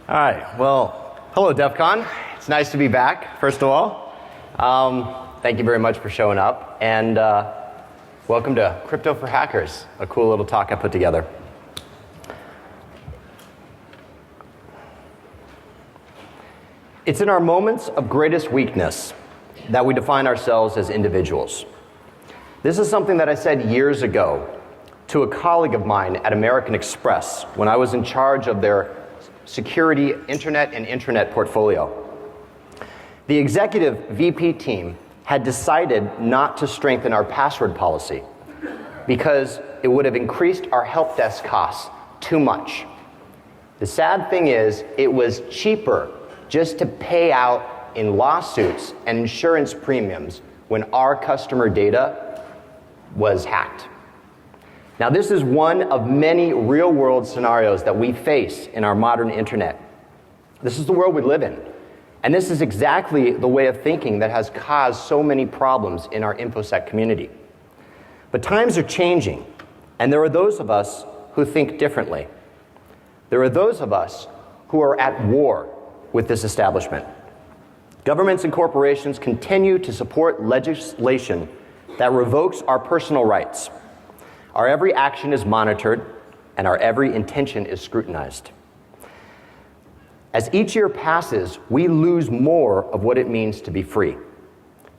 All right, well, hello DEF CON. It's nice to be back, first of all. Thank you very much for showing up, and welcome to Crypto for Hackers, a cool little talk I put together. It's in our moments of greatest weakness that we define ourselves as individuals. This is something that I said years ago to a colleague of mine at American Express when I was in charge of their security internet and intranet portfolio. The executive VP team had decided not to strengthen our password policy because it would have increased our help desk costs too much. The sad thing is, it was cheaper just to pay out in lawsuits and insurance premiums when our customer data was hacked. Now, this is one of many real-world scenarios that we face in our modern internet. This is the world we live in. And this is exactly the way of thinking that has caused so many problems in our InfoSec community. But times are changing, and there are those of us who think differently. There are those of us who are at war with this establishment. Governments and corporations continue to support legislation that revokes our personal rights. Our every action is monitored, and our every intention is scrutinized. As each year passes, we lose more of what it means to be free.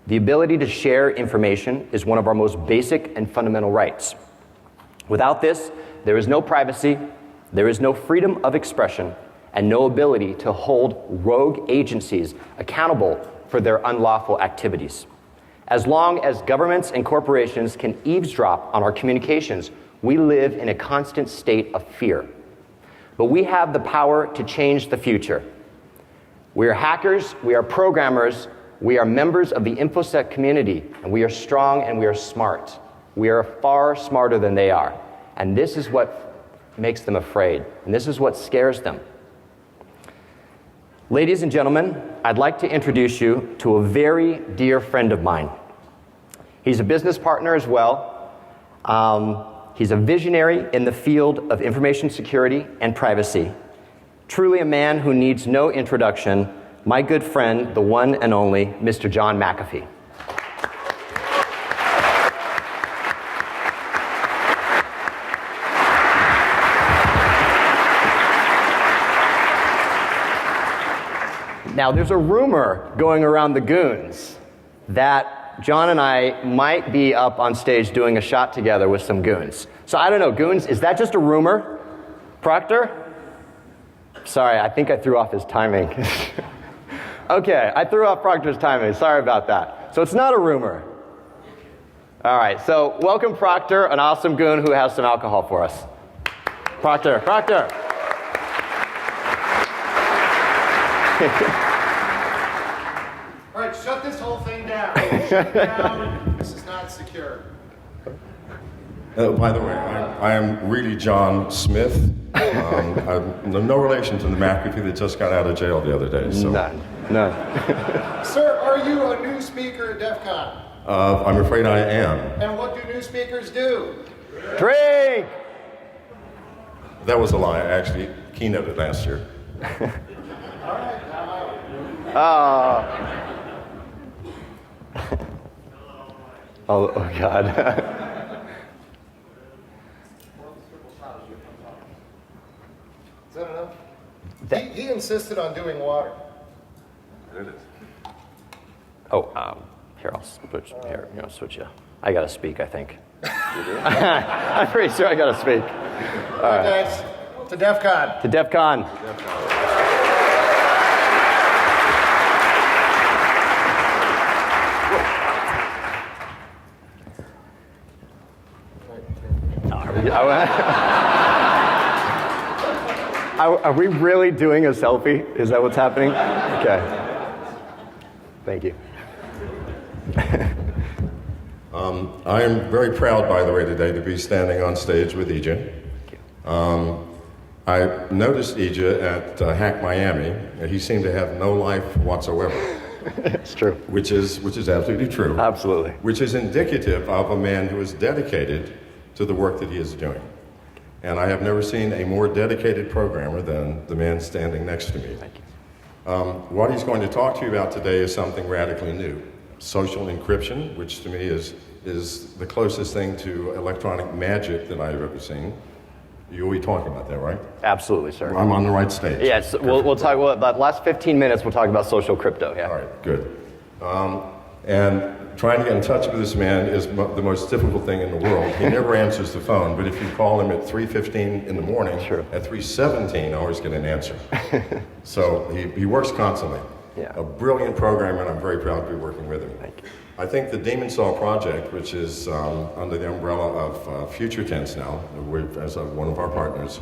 The ability to share information is one of our most basic and fundamental rights. Without this, there is no privacy, there is no freedom of expression, and no ability to hold rogue agencies accountable for their unlawful activities. As long as governments and corporations can eavesdrop on our communications, we live in a constant state of fear. But we have the power to change the future. We are hackers, we are programmers, we are members of the InfoSec community, and we are strong and we are smart. We are far smarter than they are. And this is what makes them afraid, and this is what scares them. Ladies and gentlemen, I'd like to introduce you to a very dear friend of mine. He's a business partner as well. He's a visionary in the field of information security and privacy. Truly a man who needs no introduction, my good friend, the one and only Mr. John McAfee. Now, there's a rumor going around the goons that John and I might be up on stage doing a shot together with some goons. So I don't know, goons, is that just a rumor? Proctor? Sorry, I think I threw off his timing. Okay, I threw off Proctor's timing. Sorry about that. So it's not a rumor. All right, so welcome Proctor, an awesome goon who has some alcohol for us. Proctor. All right, shut this whole thing down. Shut it down. This is not secure. By the way, I am really John Smith. I'm no relation to the McAfee that just got out of jail the other day. So. None. Sir, are you a new speaker at DEF CON? I'm afraid I am. And what do new speakers do? Drink! That was a lie. I actually keynoted last year. All right, now out. Oh God. Is that enough? He insisted on doing water. There it is. Oh, here, I'll switch. Here, switch you. I gotta speak, I think. I'm pretty sure I gotta speak. All right, guys, to DEF CON. To DEF CON. Are we really doing a selfie? Is that what's happening? Okay. Thank you. I am very proud, by the way, today to be standing on stage with Eijah. I noticed Eijah at Hack Miami, and he seemed to have no life whatsoever. It's true. Which is absolutely true. Absolutely. Which is indicative of a man who is dedicated to the work that he is doing. And I have never seen a more dedicated programmer than the man standing next to me. Thank you. What he's going to talk to you about today is something radically new. Social encryption, which to me is the closest thing to electronic magic that I've ever seen. You'll be talking about that, right? Absolutely, sir. I'm on the right stage. Yes, we'll talk about the last 15 minutes. We'll talk about social crypto. Yeah. All right, good. And trying to get in touch with this man is the most difficult thing in the world. He never answers the phone, but if you call him at 3:15 in the morning, Sure. at 3:17, I always get an answer. So he works constantly. Yeah. A brilliant programmer, and I'm very proud to be working with him. Thank you. I think the Demon Saw project, which is under the umbrella of Future Tense now, as one of our partners,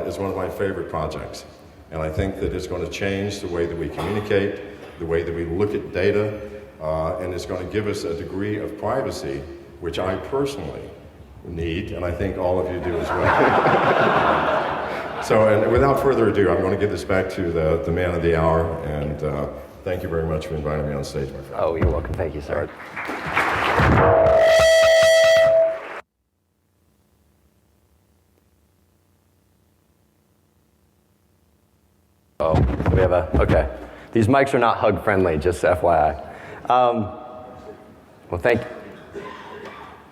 is one of my favorite projects. And I think that it's going to change the way that we communicate, the way that we look at data, and it's going to give us a degree of privacy, which I personally need, and I think all of you do as well. So, and without further ado, I'm going to give this back to the man of the hour, and thank you very much for inviting me on stage, my friend. Oh, you're welcome. Thank you, sir. Oh, we have okay. These mics are not hug friendly, just FYI. Well,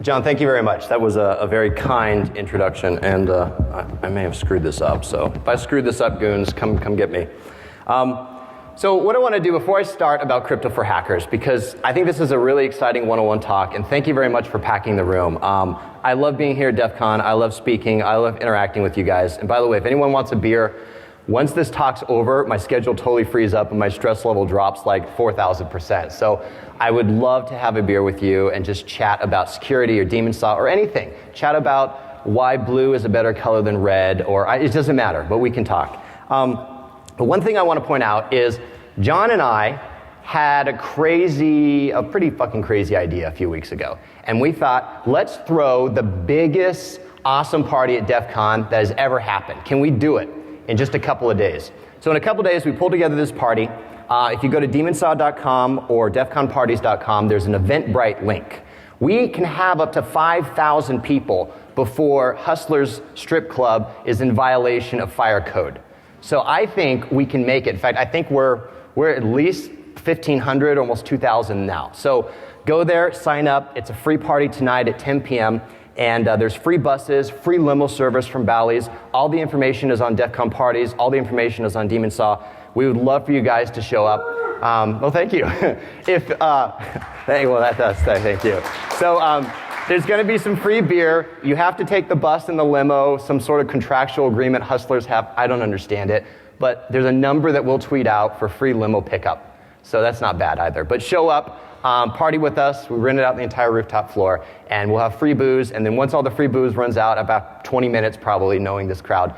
John, thank you very much. That was a very kind introduction, and I may have screwed this up. So if I screwed this up, goons, come get me. So what I want to do before I start about crypto for hackers, because I think this is a really exciting 101 talk, and thank you very much for packing the room. I love being here at DEF CON. I love speaking. I love interacting with you guys. And by the way, if anyone wants a beer, once this talk's over, my schedule totally frees up and my stress level drops like 4,000%. So I would love to have a beer with you and just chat about security or Demon Saw or anything. Chat about why blue is a better color than red, or it doesn't matter, but we can talk. But one thing I want to point out is John and I had a pretty fucking crazy idea a few weeks ago. And we thought, let's throw the biggest awesome party at DEF CON that has ever happened. Can we do it in just a couple of days? So in a couple of days, we pulled together this party. If you go to demonsaw.com or defconparties.com, there's an Eventbrite link. We can have up to 5,000 people before Hustlers Strip Club is in violation of fire code. So I think we can make it. In fact, I think we're at least 1,500, almost 2,000 now. So go there, sign up. It's a free party tonight at 10 p.m. And there's free buses, free limo service from Bally's. All the information is on DEF CON Parties. All the information is on Demon Saw. We would love for you guys to show up. Well, thank you. Thank you. So there's going to be some free beer. You have to take the bus and the limo, some sort of contractual agreement Hustlers have. I don't understand it. But there's a number that we'll tweet out for free limo pickup. So that's not bad either. But show up, party with us. We rented out the entire rooftop floor, and we'll have free booze. And then once all the free booze runs out, about 20 minutes probably, knowing this crowd,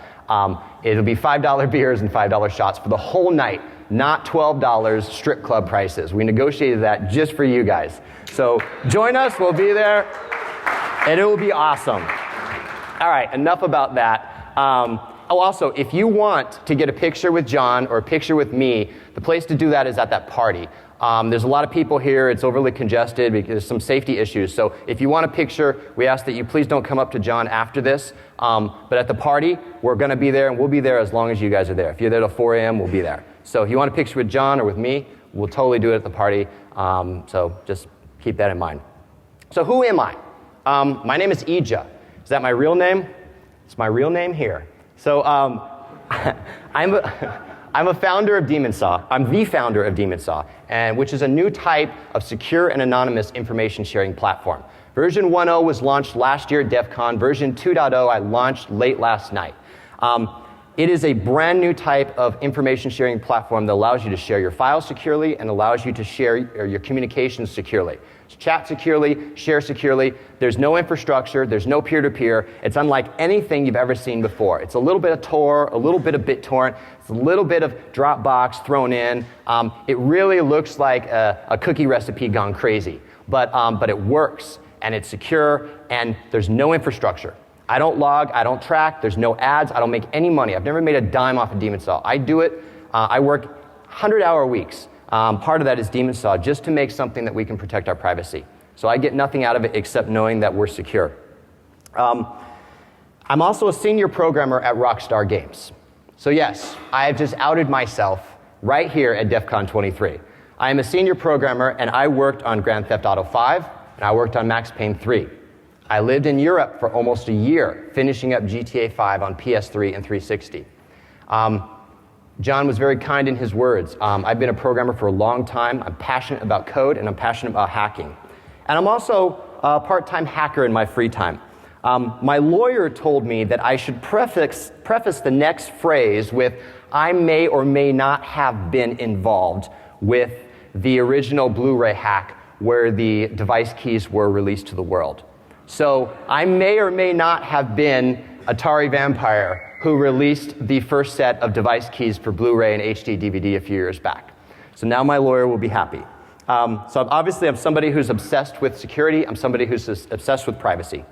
it'll be $5 beers and $5 shots for the whole night, not $12 strip club prices. We negotiated that just for you guys. So join us. We'll be there, and it will be awesome. All right, enough about that. Also, if you want to get a picture with John or a picture with me, the place to do that is at that party. There's a lot of people here. It's overly congested because there's some safety issues. So if you want a picture, we ask that you please don't come up to John after this. But at the party, we're going to be there, and we'll be there as long as you guys are there. If you're there till 4 a.m., we'll be there. So if you want a picture with John or with me, we'll totally do it at the party. So just keep that in mind. So who am I? My name is Eijah. Is that my real name? It's my real name here. So I'm a founder of Demon Saw. I'm the founder of Demon Saw, which is a new type of secure and anonymous information sharing platform. Version 1.0 was launched last year at DEF CON. Version 2.0 I launched late last night. It is a brand new type of information sharing platform that allows you to share your files securely and allows you to share your communications securely. Chat securely, share securely. There's no infrastructure, there's no peer-to-peer. It's unlike anything you've ever seen before. It's a little bit of Tor, a little bit of BitTorrent, it's a little bit of Dropbox thrown in. It really looks like a cookie recipe gone crazy, but it works, and it's secure, and there's no infrastructure. I don't log, I don't track, there's no ads, I don't make any money. I've never made a dime off of Demon Saw. I do it, I work 100-hour weeks. Part of that is Demon Saw, just to make something that we can protect our privacy. So I get nothing out of it except knowing that we're secure. I'm also a senior programmer at Rockstar Games. So yes, I have just outed myself right here at DEF CON 23. I am a senior programmer, and I worked on Grand Theft Auto 5, and I worked on Max Payne 3. I lived in Europe for almost a year, finishing up GTA 5 on PS3 and 360. John was very kind in his words. I've been a programmer for a long time. I'm passionate about code, and I'm passionate about hacking. And I'm also a part-time hacker in my free time. My lawyer told me that I should preface the next phrase with, I may or may not have been involved with the original Blu-ray hack where the device keys were released to the world. So I may or may not have been Atari Vampire who released the first set of device keys for Blu-ray and HD DVD a few years back. So now my lawyer will be happy. So obviously I'm somebody who's obsessed with security. I'm somebody who's obsessed with privacy.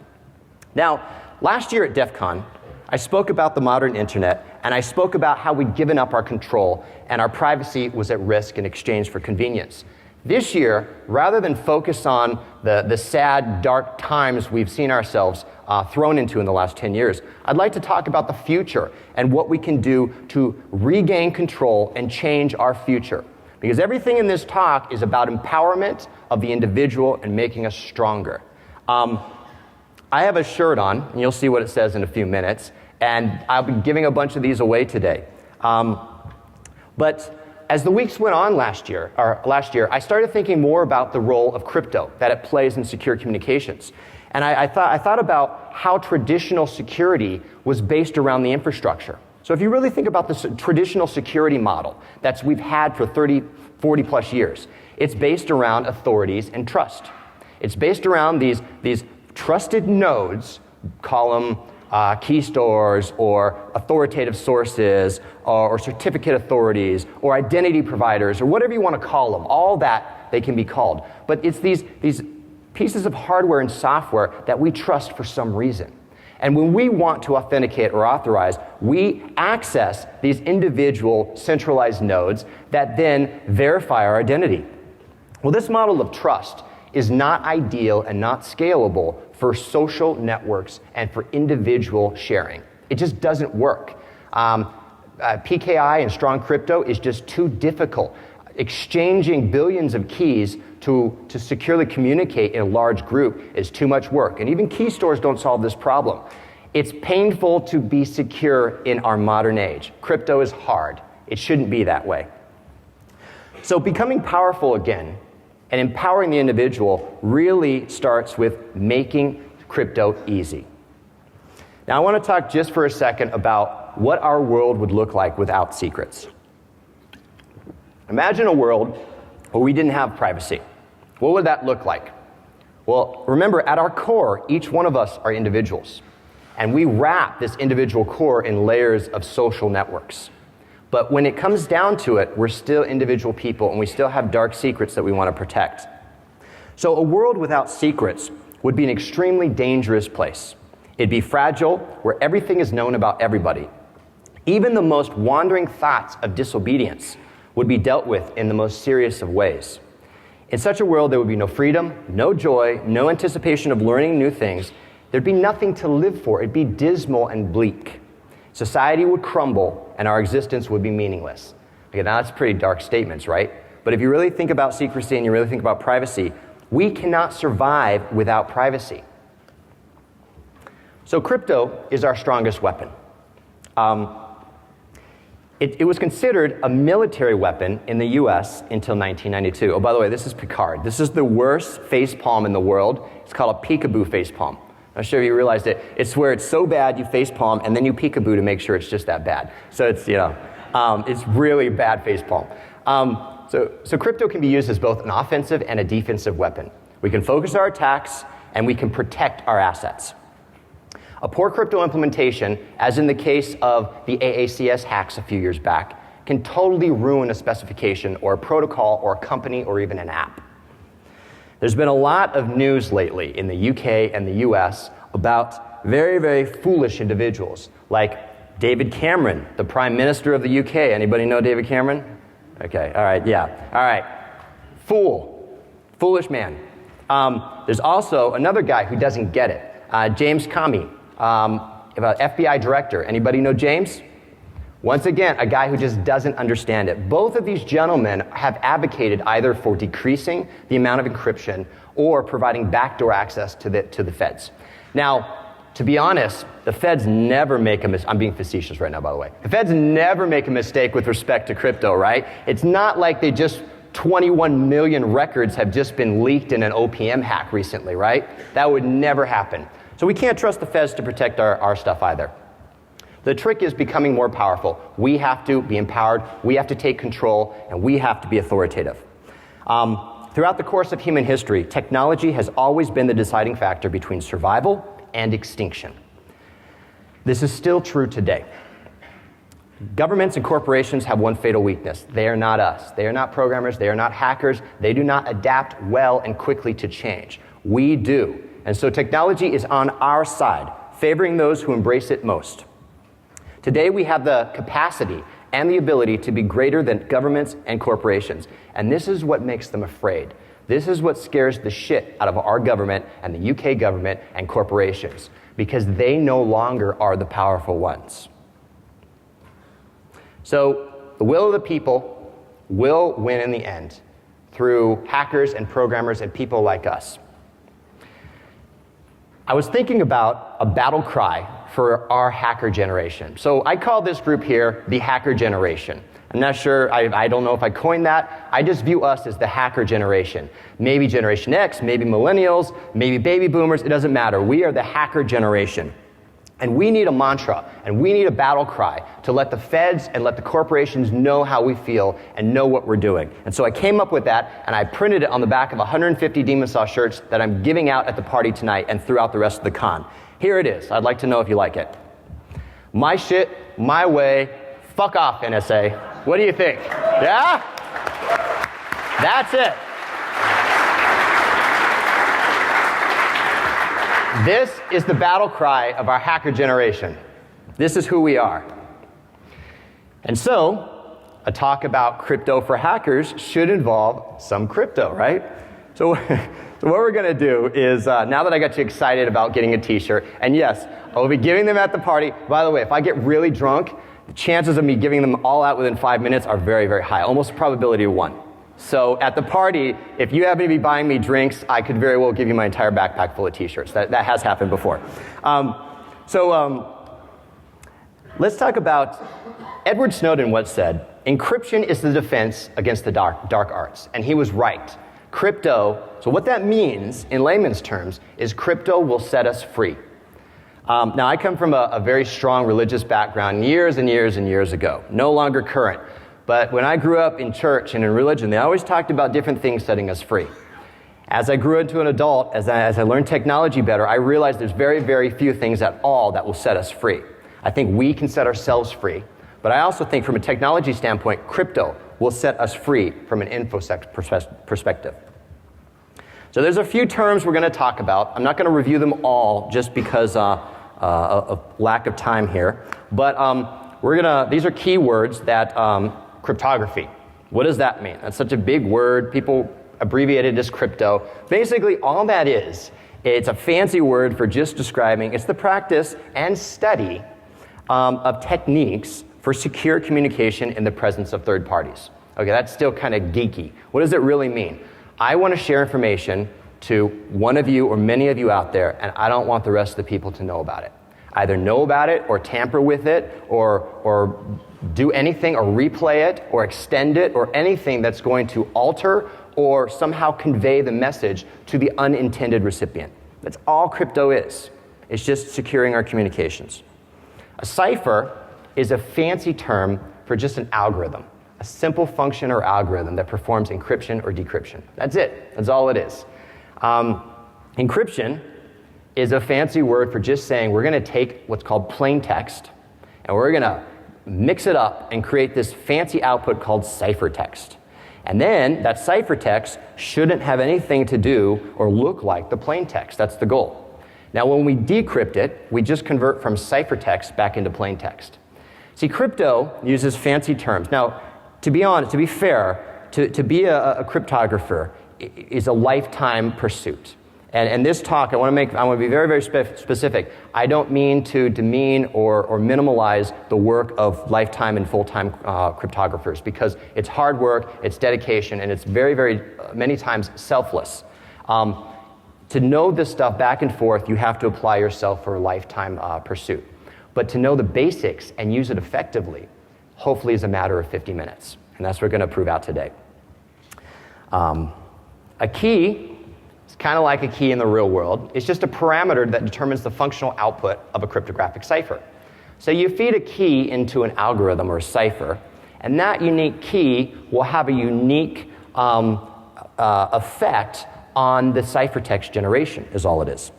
Now, last year at DEF CON, I spoke about the modern internet, and I spoke about how we'd given up our control and our privacy was at risk in exchange for convenience. This year, rather than focus on the sad, dark times we've seen ourselves thrown into in the last 10 years, I'd like to talk about the future and what we can do to regain control and change our future. Because everything in this talk is about empowerment of the individual and making us stronger. I have a shirt on, and you'll see what it says in a few minutes, and I'll be giving a bunch of these away today. But as the weeks went on last year, I started thinking more about the role of crypto that it plays in secure communications. And I thought about how traditional security was based around the infrastructure. So if you really think about this traditional security model that we've had for 30, 40 plus years, it's based around authorities and trust. It's based around these trusted nodes, call them key stores or authoritative sources or certificate authorities or identity providers or whatever you want to call them, all that they can be called. But it's these pieces of hardware and software that we trust for some reason. And when we want to authenticate or authorize, we access these individual centralized nodes that then verify our identity. Well, this model of trust is not ideal and not scalable for social networks and for individual sharing. It just doesn't work. PKI and strong crypto is just too difficult. Exchanging billions of keys to securely communicate in a large group is too much work. And even key stores don't solve this problem. It's painful to be secure in our modern age. Crypto is hard. It shouldn't be that way. So becoming powerful again and empowering the individual really starts with making crypto easy. Now I want to talk just for a second about what our world would look like without secrets. Imagine a world where we didn't have privacy. What would that look like? Well, remember, at our core, each one of us are individuals. And we wrap this individual core in layers of social networks. But when it comes down to it, we're still individual people, and we still have dark secrets that we want to protect. So a world without secrets would be an extremely dangerous place. It'd be fragile, where everything is known about everybody. Even the most wandering thoughts of disobedience would be dealt with in the most serious of ways. In such a world, there would be no freedom, no joy, no anticipation of learning new things. There'd be nothing to live for. It'd be dismal and bleak. Society would crumble, and our existence would be meaningless. Okay, now that's pretty dark statements, right? But if you really think about secrecy and you really think about privacy, we cannot survive without privacy. So crypto is our strongest weapon. It was considered a military weapon in the US until 1992. Oh, by the way, this is Picard. This is the worst facepalm in the world. It's called a peekaboo facepalm. I'm sure you realized it. It's where it's so bad you facepalm and then you peekaboo to make sure it's just that bad. So it's, it's really bad facepalm. So crypto can be used as both an offensive and a defensive weapon. We can focus our attacks and we can protect our assets. A poor crypto implementation, as in the case of the AACS hacks a few years back, can totally ruin a specification or a protocol or a company or even an app. There's been a lot of news lately in the UK and the US about very, very foolish individuals like David Cameron, the Prime Minister of the UK. Anybody know David Cameron? Okay, all right, yeah. All right, foolish man. There's also another guy who doesn't get it, James Comey. FBI director. Anybody know James? Once again, a guy who just doesn't understand it. Both of these gentlemen have advocated either for decreasing the amount of encryption or providing backdoor access to the feds. Now, to be honest, the feds never make a mistake. I'm being facetious right now, by the way. The feds never make a mistake with respect to crypto, right? It's not like 21 million records have just been leaked in an OPM hack recently, right? That would never happen. So we can't trust the feds to protect our stuff either. The trick is becoming more powerful. We have to be empowered, we have to take control, and we have to be authoritative. Throughout the course of human history, technology has always been the deciding factor between survival and extinction. This is still true today. Governments and corporations have one fatal weakness. They are not us. They are not programmers. They are not hackers. They do not adapt well and quickly to change. We do. And so technology is on our side, favoring those who embrace it most. Today we have the capacity and the ability to be greater than governments and corporations. And this is what makes them afraid. This is what scares the shit out of our government and the UK government and corporations, because they no longer are the powerful ones. So the will of the people will win in the end through hackers and programmers and people like us. I was thinking about a battle cry for our hacker generation. So I call this group here the hacker generation. I'm not sure, I don't know if I coined that. I just view us as the hacker generation. Maybe Generation X, maybe millennials, maybe baby boomers, it doesn't matter. We are the hacker generation. And we need a mantra, and we need a battle cry to let the feds and let the corporations know how we feel and know what we're doing. And so I came up with that, and I printed it on the back of 150 Demon Saw shirts that I'm giving out at the party tonight and throughout the rest of the con. Here it is. I'd like to know if you like it. My shit, my way, fuck off, NSA. What do you think? Yeah? That's it. This is the battle cry of our hacker generation. This is who we are. And so, a talk about crypto for hackers should involve some crypto, right? So what we're going to do is, now that I got you excited about getting a t-shirt, and yes, I'll be giving them at the party. By the way, if I get really drunk, the chances of me giving them all out within 5 minutes are very, very high, almost a probability of 1. So at the party, if you happen to be buying me drinks, I could very well give you my entire backpack full of t-shirts. That has happened before. Let's talk about Edward Snowden once said, encryption is the defense against the dark arts. And he was right. Crypto, so what that means in layman's terms is crypto will set us free. Now I come from a very strong religious background years and years and years ago, no longer current. But when I grew up in church and in religion, they always talked about different things setting us free. As I grew into an adult, as I learned technology better, I realized there's very, very few things at all that will set us free. I think we can set ourselves free, but I also think from a technology standpoint, crypto will set us free from an infosec perspective. So there's a few terms we're going to talk about. I'm not going to review them all just because of lack of time here, but these are keywords that cryptography. What does that mean? That's such a big word. People abbreviate it as crypto. Basically, all that is, it's a fancy word for just describing, it's the practice and study of techniques for secure communication in the presence of third parties. Okay, that's still kind of geeky. What does it really mean? I want to share information to one of you or many of you out there, and I don't want the rest of the people to know about it. Either know about it or tamper with it or do anything or replay it or extend it or anything that's going to alter or somehow convey the message to the unintended recipient. That's all crypto is. It's just securing our communications. A cipher is a fancy term for just an algorithm, a simple function or algorithm that performs encryption or decryption. That's it. That's all it is. Encryption is a fancy word for just saying we're going to take what's called plain text and we're going to mix it up and create this fancy output called ciphertext. And then that ciphertext shouldn't have anything to do or look like the plain text. That's the goal. Now when we decrypt it, we just convert from ciphertext back into plain text. See, crypto uses fancy terms. Now, to be honest, to be fair, to be a cryptographer is a lifetime pursuit. And this talk, I want to be very, very specific. I don't mean to demean or minimalize the work of lifetime and full-time cryptographers, because it's hard work, it's dedication, and it's very, very many times selfless. To know this stuff back and forth, you have to apply yourself for a lifetime pursuit. But to know the basics and use it effectively, hopefully is a matter of 50 minutes. And that's what we're going to prove out today. A key is kind of like a key in the real world. It's just a parameter that determines the functional output of a cryptographic cipher. So you feed a key into an algorithm or a cipher, and that unique key will have a unique effect on the ciphertext generation, is all it is.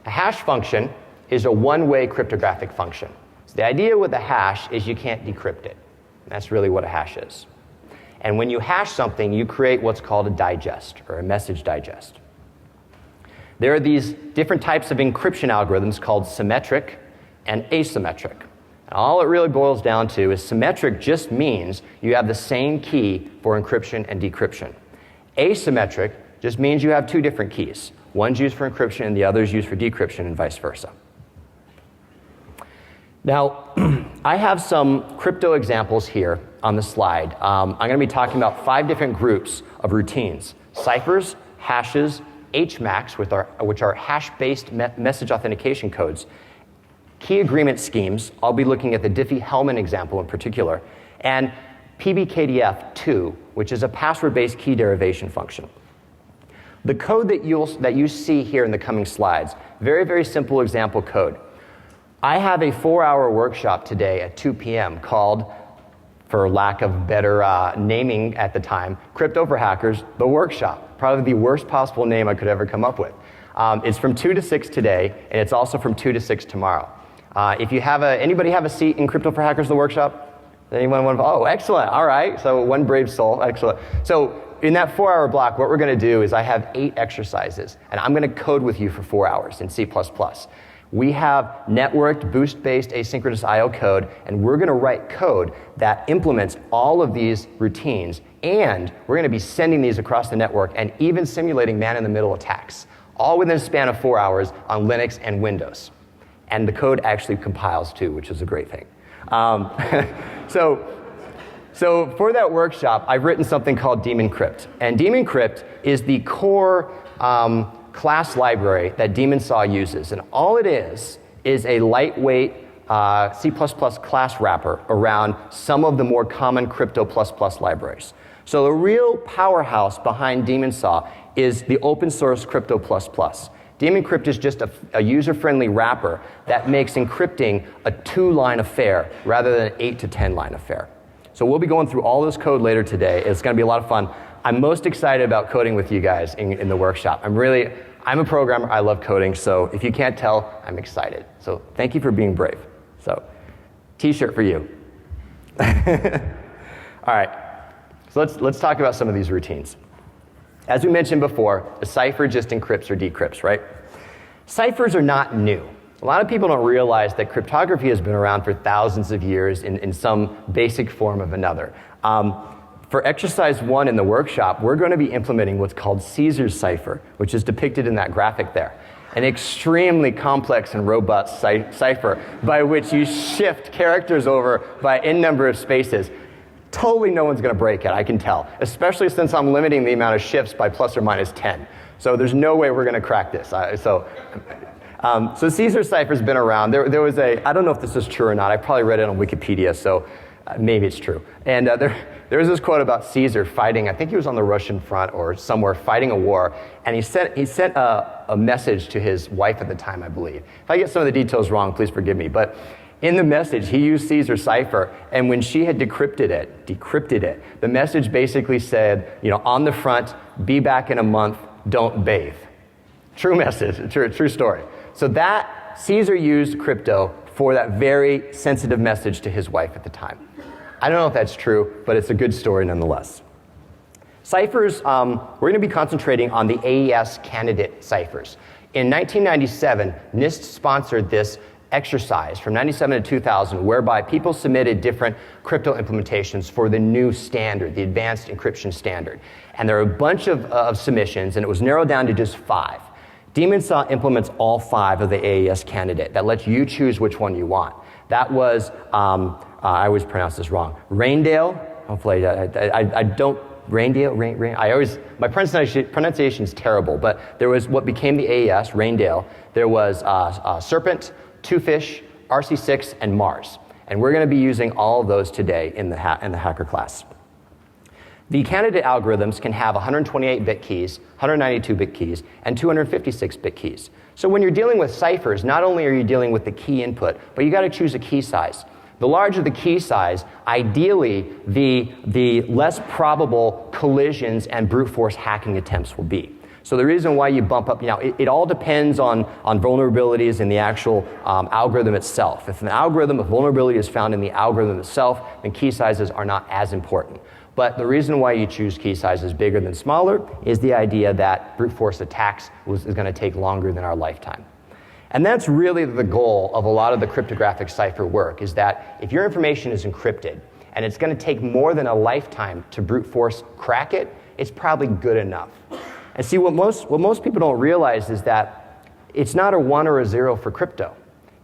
A hash function is a one-way cryptographic function. So the idea with a hash is you can't decrypt it. That's really what a hash is. And when you hash something, you create what's called a digest, or a message digest. There are these different types of encryption algorithms called symmetric and asymmetric. And all it really boils down to is symmetric just means you have the same key for encryption and decryption. Asymmetric just means you have two different keys. One's used for encryption and the other's used for decryption, and vice versa. Now, I have some crypto examples here on the slide. I'm going to be talking about 5 different groups of routines: ciphers, hashes, HMACs, which are hash-based message authentication codes, key agreement schemes. I'll be looking at the Diffie-Hellman example in particular, and PBKDF2, which is a password-based key derivation function. The code that you see here in the coming slides, very, very simple example code. I have a 4-hour workshop today at 2 p.m. called, for lack of better naming at the time, Crypto for Hackers, the workshop. Probably the worst possible name I could ever come up with. It's from 2 to 6 today, and it's also from 2 to 6 tomorrow. If you have anybody have a seat in Crypto for Hackers, the workshop? Anyone want to? Oh, excellent. All right. So one brave soul. Excellent. So in that 4-hour block, what we're going to do is I have 8 exercises, and I'm going to code with you for 4 hours in C++. We have networked, boost-based asynchronous I/O code, and we're going to write code that implements all of these routines, and we're going to be sending these across the network and even simulating man-in-the-middle attacks, all within a span of 4 hours on Linux and Windows. And the code actually compiles too, which is a great thing. So for that workshop, I've written something called Daemon Crypt. And Daemon Crypt is the core class library that Daemon Saw uses. And all it is a lightweight C++ class wrapper around some of the more common Crypto++ libraries. So the real powerhouse behind Daemon Saw is the open source Crypto++. Daemon Crypt is just a user-friendly wrapper that makes encrypting a 2-line affair rather than an 8 to 10-line affair. So we'll be going through all this code later today. It's going to be a lot of fun. I'm most excited about coding with you guys in the workshop. I'm a programmer. I love coding. So if you can't tell, I'm excited. So thank you for being brave. So t-shirt for you. All right. So let's talk about some of these routines. As we mentioned before, a cipher just encrypts or decrypts, right? Ciphers are not new. A lot of people don't realize that cryptography has been around for thousands of years in some basic form of another. For exercise 1 in the workshop, we're going to be implementing what's called Caesar's cipher, which is depicted in that graphic there. An extremely complex and robust cipher by which you shift characters over by n number of spaces. Totally no one's going to break it, I can tell, especially since I'm limiting the amount of shifts by plus or minus 10. So there's no way we're going to crack this. So Caesar's cipher's been around. There was I don't know if this is true or not. I probably read it on Wikipedia, so maybe it's true. And there was this quote about Caesar fighting, I think he was on the Russian front or somewhere fighting a war, and he sent a message to his wife at the time, I believe. If I get some of the details wrong, please forgive me. But in the message, he used Caesar's cipher, and when she had decrypted it, the message basically said, on the front, be back in a month, don't bathe. True message, true story. So that Caesar used crypto for that very sensitive message to his wife at the time. I don't know if that's true, but it's a good story nonetheless. Ciphers, we're going to be concentrating on the AES candidate ciphers. In 1997, NIST sponsored this exercise from 97 to 2000, whereby people submitted different crypto implementations for the new standard, the advanced encryption standard. And there are a bunch of submissions, and it was narrowed down to just 5. Daemon Saw implements all 5 of the AES candidate. That lets you choose which one you want. That was, I always pronounce this wrong, Raindale. Hopefully, I don't, Raindale, I always, my pronunciation is terrible, but there was what became the AES, Raindale. There was Serpent, Two Fish, RC6, and Mars. And we're going to be using all of those today in the hacker class. The candidate algorithms can have 128-bit keys, 192-bit keys, and 256-bit keys. So when you're dealing with ciphers, not only are you dealing with the key input, but you got to choose a key size. The larger the key size, ideally, the less probable collisions and brute force hacking attempts will be. So the reason why you bump up, it all depends on vulnerabilities in the actual algorithm itself. If an algorithm, a vulnerability is found in the algorithm itself, then key sizes are not as important. But the reason why you choose key sizes bigger than smaller is the idea that brute force attacks is going to take longer than our lifetime. And that's really the goal of a lot of the cryptographic cipher work, is that if your information is encrypted and it's going to take more than a lifetime to brute force crack it, it's probably good enough. And see, what most people don't realize is that it's not a 1 or a 0 for crypto.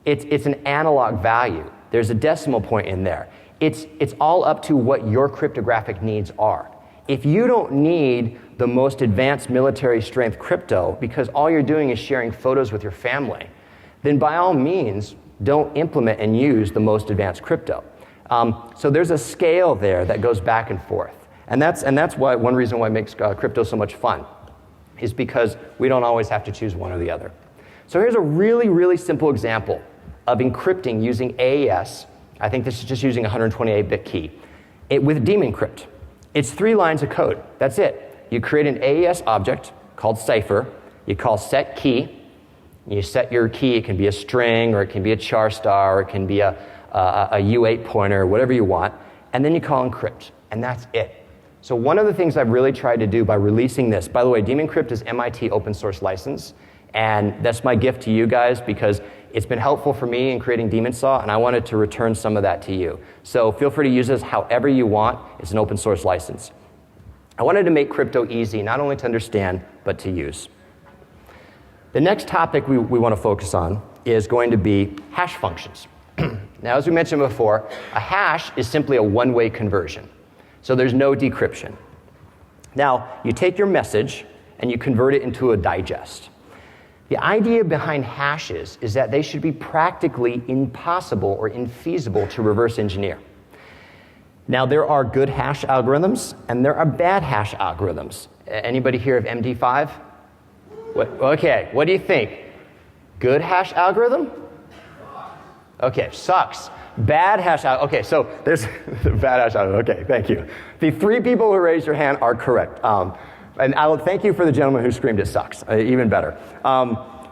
It's an analog value. There's a decimal point in there. It's all up to what your cryptographic needs are. If you don't need the most advanced military strength crypto because all you're doing is sharing photos with your family, then by all means, don't implement and use the most advanced crypto. So there's a scale there that goes back and forth. And that's why one reason why it makes crypto so much fun, is because we don't always have to choose one or the other. So here's a really, really simple example of encrypting using AES. I think this is just using a 128-bit key. With Daemon Crypt. It's 3 lines of code. That's it. You create an AES object called cipher. You call set key. You set your key. It can be a string, or it can be a char star, or it can be a U8 pointer, whatever you want. And then you call encrypt. And that's it. So one of the things I've really tried to do by releasing this, by the way, Daemon Crypt is MIT open source license. And that's my gift to you guys, because it's been helpful for me in creating Daemon Saw, and I wanted to return some of that to you. So feel free to use this however you want. It's an open source license. I wanted to make crypto easy, not only to understand, but to use. The next topic we want to focus on is going to be hash functions. Now, as we mentioned before, a hash is simply a one-way conversion. So there's no decryption. Now, you take your message and you convert it into a digest. The idea behind hashes is that they should be practically impossible or infeasible to reverse engineer. Now, there are good hash algorithms and there are bad hash algorithms. Anybody here of MD5? Okay, what do you think? Good hash algorithm? Okay, sucks. Bad hash algorithm. Okay, so there's the bad hash algorithm. Okay, thank you. The 3 people who raised your hand are correct. And I'll thank you for the gentleman who screamed it sucks, even better.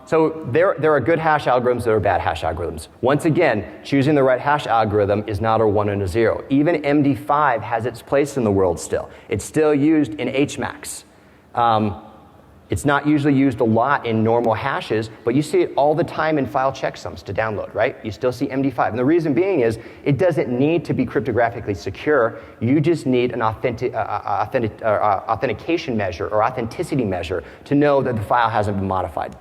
So there are good hash algorithms, there are bad hash algorithms. Once again, choosing the right hash algorithm is not a 1 and a 0. Even MD5 has its place in the world still. It's still used in HMAX. It's not usually used a lot in normal hashes, but you see it all the time in file checksums to download, right? You still see MD5. And the reason being is it doesn't need to be cryptographically secure. You just need an authentication measure or authenticity measure to know that the file hasn't been modified.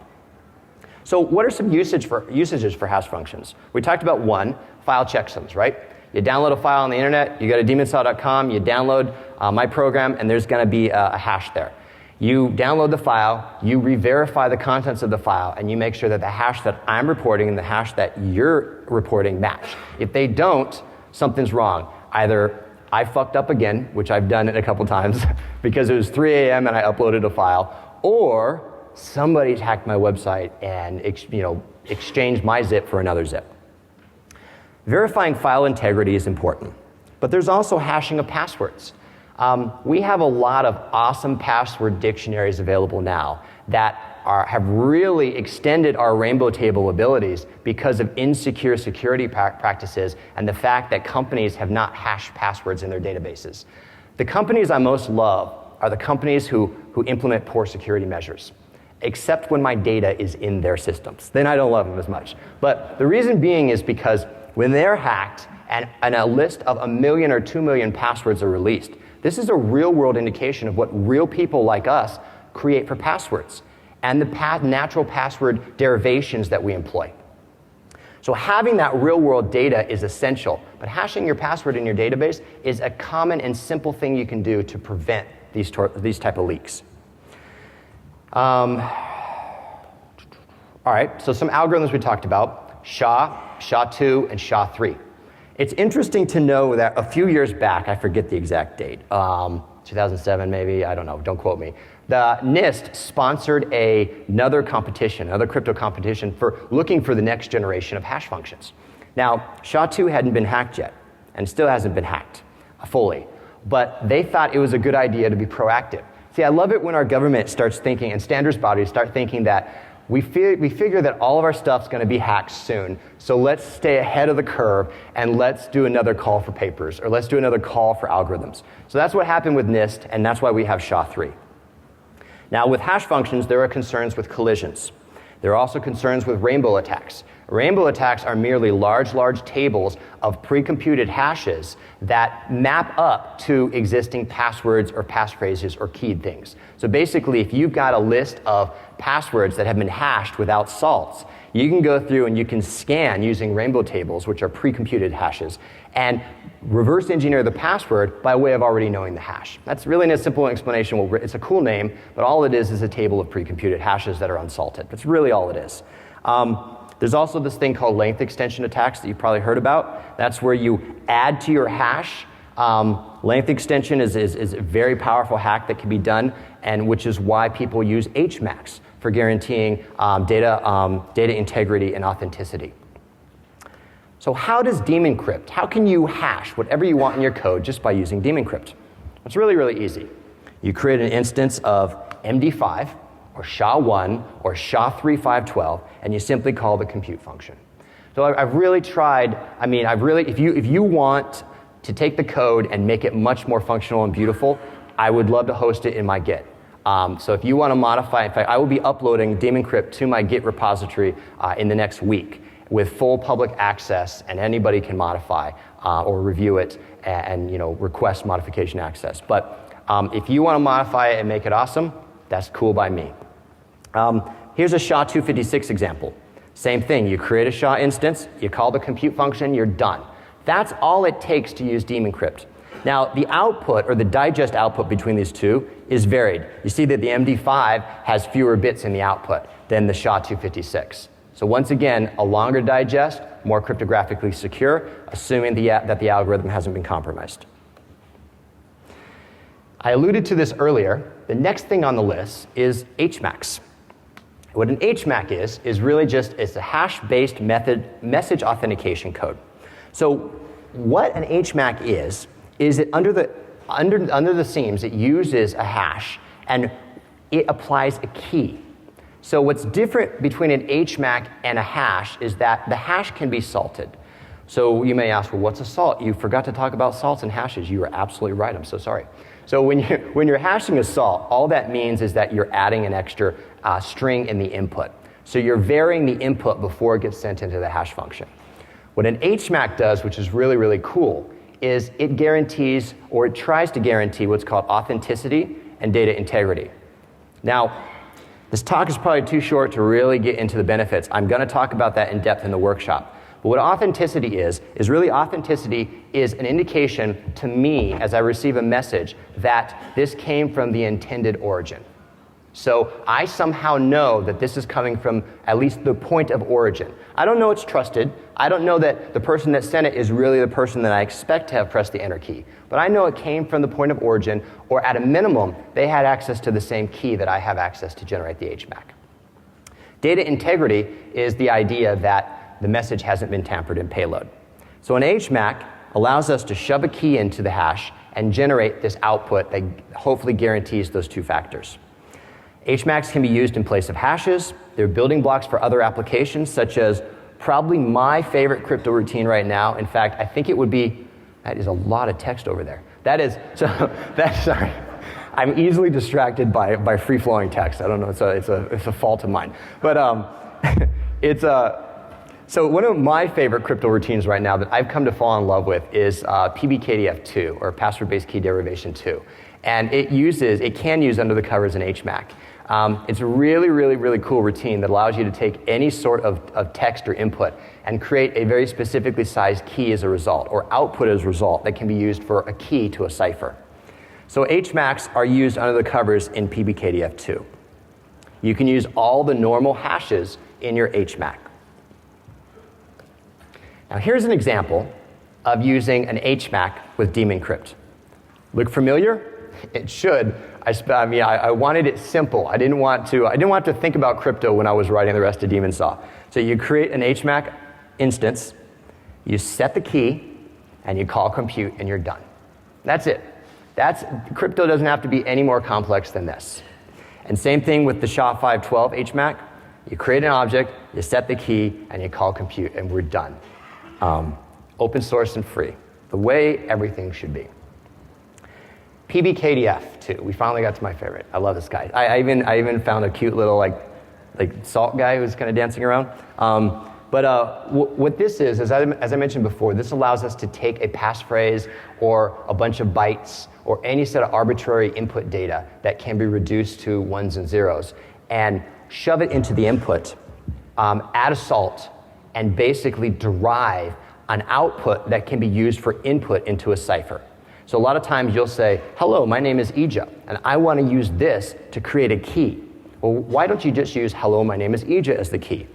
So what are some usages for hash functions? We talked about 1, file checksums, right? You download a file on the internet, you go to demonsaw.com, you download my program, and there's going to be a hash there. You download the file, you re-verify the contents of the file, and you make sure that the hash that I'm reporting and the hash that you're reporting match. If they don't, something's wrong. Either I fucked up again, which I've done it a couple times, because it was 3 a.m. and I uploaded a file, or somebody hacked my website and exchanged my zip for another zip. Verifying file integrity is important, but there's also hashing of passwords. We have a lot of awesome password dictionaries available now that have really extended our rainbow table abilities because of insecure security practices and the fact that companies have not hashed passwords in their databases. The companies I most love are the companies who implement poor security measures, except when my data is in their systems. Then I don't love them as much. But the reason being is because when they're hacked and a list of 1 million or 2 million passwords are released, this is a real-world indication of what real people like us create for passwords. and the natural password derivations that we employ. So having that real-world data is essential, but hashing your password in your database is a common and simple thing you can do to prevent these type of leaks. All right, so some algorithms we talked about, SHA, SHA-2, and SHA-3. It's interesting to know that a few years back, I forget the exact date, 2007 maybe, I don't know, don't quote me. The NIST sponsored another competition, another crypto competition for looking for the next generation of hash functions. Now, SHA-2 hadn't been hacked yet, and still hasn't been hacked fully, but they thought it was a good idea to be proactive. See, I love it when our government starts thinking, and standards bodies start thinking that we figure that all of our stuff's going to be hacked soon, so let's stay ahead of the curve and let's do another call for papers, or let's do another call for algorithms. So that's what happened with NIST, and that's why we have SHA-3. Now, with hash functions, there are concerns with collisions. There are also concerns with rainbow attacks. Rainbow attacks are merely large tables of pre-computed hashes that map up to existing passwords or passphrases or keyed things. So basically, if you've got a list of passwords that have been hashed without salts, you can go through and you can scan using rainbow tables, which are pre-computed hashes, and reverse engineer the password by way of already knowing the hash. That's really a simple explanation. Well, it's a cool name, but all it is a table of pre-computed hashes that are unsalted. That's really all it is. There's also this thing called length extension attacks that you've probably heard about. That's where you add to your hash. Length extension is a very powerful hack that can be done, and which is why people use HMACs for guaranteeing data integrity and authenticity. So how does daemon crypt? How can you hash whatever you want in your code just by using daemon crypt? It's really, really easy. You create an instance of MD5 or SHA-1 or SHA-3 and you simply call the compute function. So I've really tried, if you want to take the code and make it much more functional and beautiful, I would love to host it in my Git. So if you want to modify, in fact, I will be uploading daemon crypt to my Git repository in the next week with full public access, and anybody can modify or review it and request modification access. But if you want to modify it and make it awesome, that's cool by me. Here's a SHA-256 example. Same thing, you create a SHA instance, you call the compute function, you're done. That's all it takes to use daemon crypt. Now, the output, or the digest output between these two, is varied. You see that the MD5 has fewer bits in the output than the SHA-256. So once again, a longer digest, more cryptographically secure, assuming that the algorithm hasn't been compromised. I alluded to this earlier. The next thing on the list is HMACs. What an HMAC is really just, it's a hash-based message authentication code. So what an HMAC is it under the seams, it uses a hash and it applies a key. So what's different between an HMAC and a hash is that the hash can be salted. So you may ask, well, what's a salt? You forgot to talk about salts and hashes. You are absolutely right. I'm so sorry. So when you're hashing a salt, all that means is that you're adding an extra string in the input. So you're varying the input before it gets sent into the hash function. What an HMAC does, which is really, really cool, is it guarantees, or it tries to guarantee, what's called authenticity and data integrity. Now, this talk is probably too short to really get into the benefits. I'm going to talk about that in depth in the workshop. But what authenticity is really authenticity is an indication to me as I receive a message that this came from the intended origin. So I somehow know that this is coming from at least the point of origin. I don't know it's trusted. I don't know that the person that sent it is really the person that I expect to have pressed the enter key. But I know it came from the point of origin, or at a minimum, they had access to the same key that I have access to generate the HMAC. Data integrity is the idea that the message hasn't been tampered in payload. So an HMAC allows us to shove a key into the hash and generate this output that hopefully guarantees those two factors. HMACs can be used in place of hashes. They're building blocks for other applications, such as probably my favorite crypto routine right now. In fact, I think it would be, that is a lot of text over there. Sorry. I'm easily distracted by free-flowing text. I don't know, it's a fault of mine. But so one of my favorite crypto routines right now that I've come to fall in love with is PBKDF2, or password-based key derivation 2. And it can use under the covers an HMAC. It's a really, really, really cool routine that allows you to take any sort of text or input and create a very specifically sized key as a result, or output as a result, that can be used for a key to a cipher. So HMACs are used under the covers in PBKDF2. You can use all the normal hashes in your HMAC. Now here's an example of using an HMAC with daemon crypt. Look familiar? It should. I wanted it simple. I didn't want to think about crypto when I was writing the rest of Daemon Saw. So you create an HMAC instance, you set the key, and you call compute, and you're done. That's it. Crypto doesn't have to be any more complex than this. And same thing with the SHA-512 HMAC. You create an object, you set the key, and you call compute, and we're done. Open source and free, the way everything should be. PBKDF2, we finally got to my favorite. I love this guy. I even found a cute little like salt guy who's kind of dancing around. What this is, as I mentioned before, this allows us to take a passphrase or a bunch of bytes or any set of arbitrary input data that can be reduced to ones and zeros and shove it into the input, add a salt, and basically derive an output that can be used for input into a cipher. So a lot of times you'll say, hello, my name is Eijah, and I want to use this to create a key. Well, why don't you just use hello, my name is Eijah as the key?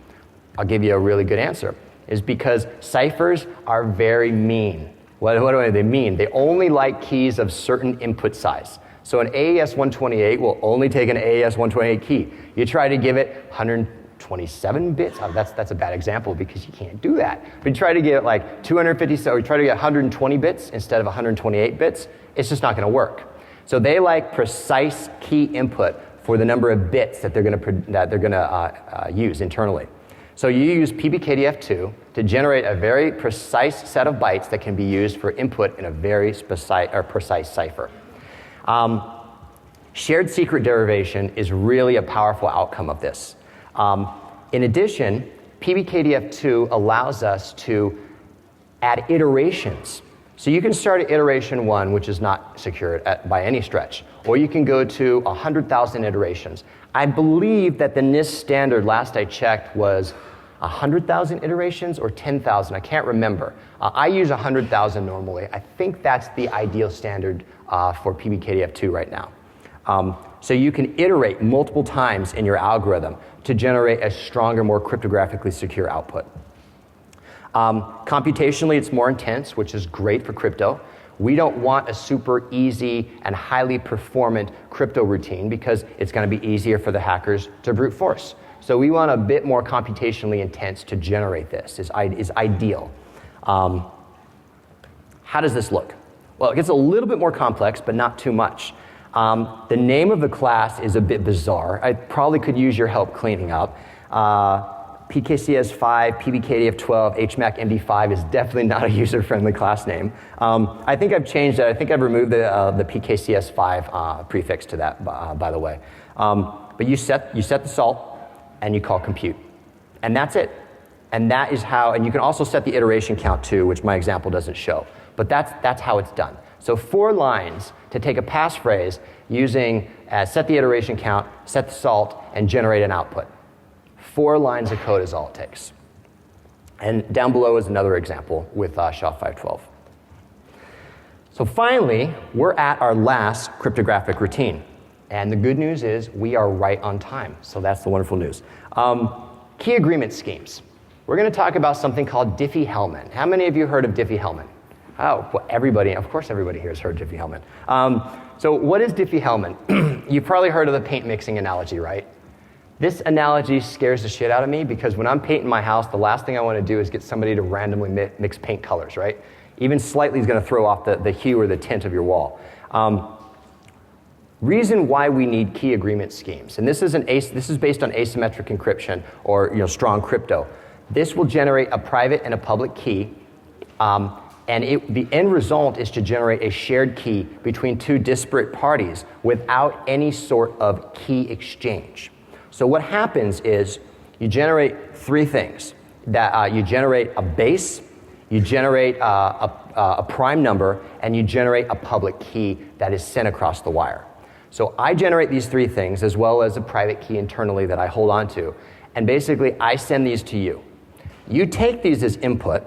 I'll give you a really good answer. Is because ciphers are very mean. What do they mean? They only like keys of certain input size. So an AES-128 will only take an AES-128 key. You try to give it 127 bits. Oh, that's a bad example because you can't do that. But you try to get like 250, or you try to get 120 bits instead of 128 bits, it's just not going to work. So they like precise key input for the number of bits that they're going to use internally. So you use PBKDF2 to generate a very precise set of bytes that can be used for input in a very precise cipher. Shared secret derivation is really a powerful outcome of this. In addition, PBKDF2 allows us to add iterations. So you can start at iteration 1, which is not secure by any stretch, or you can go to 100,000 iterations. I believe that the NIST standard, last I checked, was 100,000 iterations or 10,000. I can't remember. I use 100,000 normally. I think that's the ideal standard for PBKDF2 right now. So you can iterate multiple times in your algorithm to generate a stronger, more cryptographically secure output. Computationally, it's more intense, which is great for crypto. We don't want a super easy and highly performant crypto routine because it's going to be easier for the hackers to brute force. So we want a bit more computationally intense to generate this, is ideal. How does this look? Well, it gets a little bit more complex, but not too much. The name of the class is a bit bizarre. I probably could use your help cleaning up. PKCS5, PBKDF12, HMAC MD5 is definitely not a user-friendly class name. I think I've changed it. I think I've removed the PKCS5 prefix to that, by the way. But you set the salt, and you call compute. And that's it. And that is how, and you can also set the iteration count too, which my example doesn't show. But that's how it's done. So 4 lines to take a passphrase using set the iteration count, set the salt, and generate an output. 4 lines of code is all it takes. And down below is another example with SHA-512. So finally, we're at our last cryptographic routine. And the good news is we are right on time. So that's the wonderful news. Key agreement schemes. We're going to talk about something called Diffie-Hellman. How many of you heard of Diffie-Hellman? Oh, well, everybody. Of course everybody here has heard Diffie-Hellman. So what is Diffie-Hellman? You've probably heard of the paint mixing analogy, right? This analogy scares the shit out of me because when I'm painting my house, the last thing I want to do is get somebody to randomly mix paint colors, right? Even slightly is going to throw off the hue or the tint of your wall. Reason why we need key agreement schemes, and this is based on asymmetric encryption or strong crypto. This will generate a private and a public key, and the end result is to generate a shared key between 2 disparate parties without any sort of key exchange. So what happens is you generate 3 things. That you generate a base, you generate a prime number, and you generate a public key that is sent across the wire. So I generate these three things as well as a private key internally that I hold on to. And basically, I send these to you. You take these as input,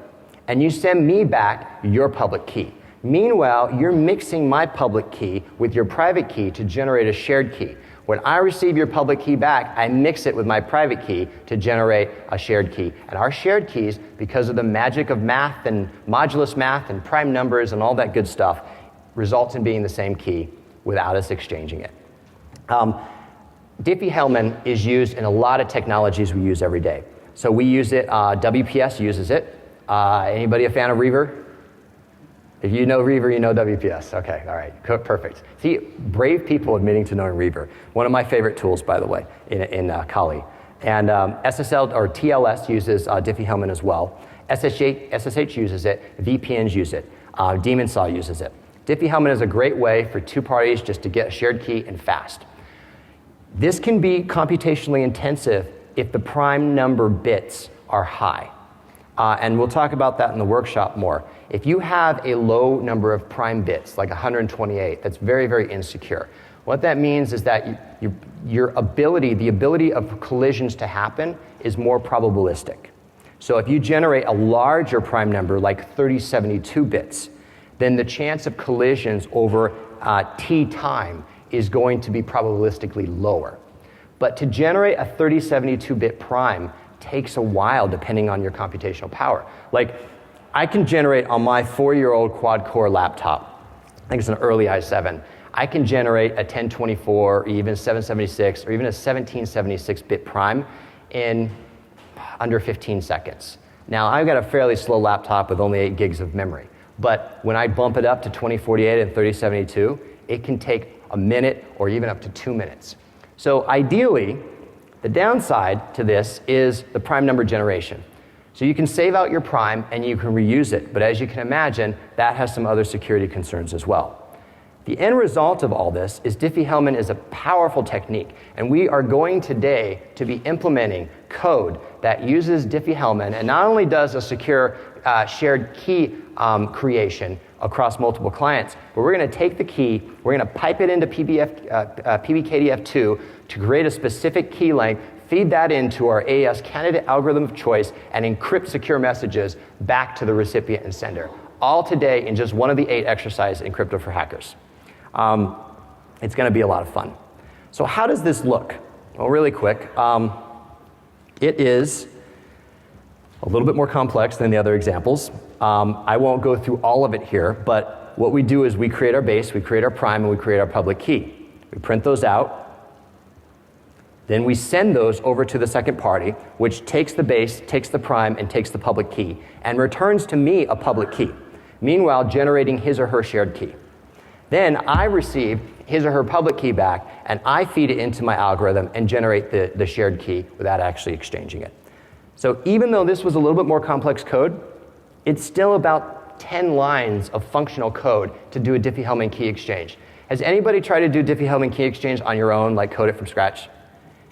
and you send me back your public key. Meanwhile, you're mixing my public key with your private key to generate a shared key. When I receive your public key back, I mix it with my private key to generate a shared key. And our shared keys, because of the magic of math and modulus math and prime numbers and all that good stuff, results in being the same key without us exchanging it. Diffie-Hellman is used in a lot of technologies we use every day. So we use it, WPS uses it. Anybody a fan of Reaver? If you know Reaver, you know WPS. Okay, all right, perfect. See, brave people admitting to knowing Reaver. One of my favorite tools, by the way, in Kali. And SSL or TLS uses Diffie-Hellman as well. SSH uses it. VPNs use it. Demon Saw uses it. Diffie-Hellman is a great way for two parties just to get a shared key and fast. This can be computationally intensive if the prime number bits are high. And we'll talk about that in the workshop more. If you have a low number of prime bits, like 128, that's very, very insecure. What that means is that the ability of collisions to happen is more probabilistic. So if you generate a larger prime number, like 3072 bits, then the chance of collisions over t time is going to be probabilistically lower. But to generate a 3072-bit prime takes a while depending on your computational power. Like, I can generate on my 4-year-old quad-core laptop, I think it's an early i7, I can generate a 1024 or even a 776 or even a 1776-bit prime in under 15 seconds. Now, I've got a fairly slow laptop with only 8 gigs of memory, but when I bump it up to 2048 and 3072, it can take a minute or even up to 2 minutes. So ideally, the downside to this is the prime number generation. So you can save out your prime and you can reuse it, but as you can imagine, that has some other security concerns as well. The end result of all this is Diffie-Hellman is a powerful technique, and we are going today to be implementing code that uses Diffie-Hellman and not only does a secure shared key creation across multiple clients, but we're going to take the key, we're going to pipe it into PBKDF2 to create a specific key length, feed that into our AES candidate algorithm of choice, and encrypt secure messages back to the recipient and sender. All today in just one of the 8 exercises in Crypto for Hackers. It's going to be a lot of fun. So how does this look? Well, really quick. It is a little bit more complex than the other examples. I won't go through all of it here, but what we do is we create our base, we create our prime, and we create our public key. We print those out. Then we send those over to the second party, which takes the base, takes the prime, and takes the public key, and returns to me a public key, meanwhile generating his or her shared key. Then I receive his or her public key back, and I feed it into my algorithm and generate the shared key without actually exchanging it. So even though this was a little bit more complex code, it's still about 10 lines of functional code to do a Diffie-Hellman key exchange. Has anybody tried to do Diffie-Hellman key exchange on your own, like code it from scratch?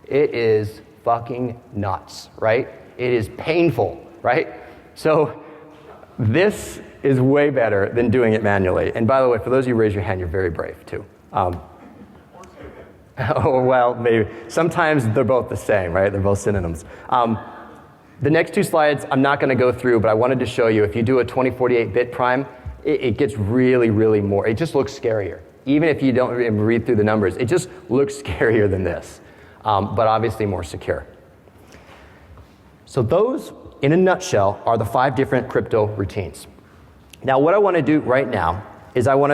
It is fucking nuts, right? It is painful, right? So this is way better than doing it manually. And by the way, for those of you who raise your hand, you're very brave too. Oh, well, maybe. Sometimes they're both the same, right? They're both synonyms. The next 2 slides I'm not going to go through, but I wanted to show you if you do a 2048-bit prime, it gets really, really more. It just looks scarier. Even if you don't read through the numbers, it just looks scarier than this, but obviously more secure. So those, in a nutshell, are the 5 different crypto routines. Now, what I want to do right now is now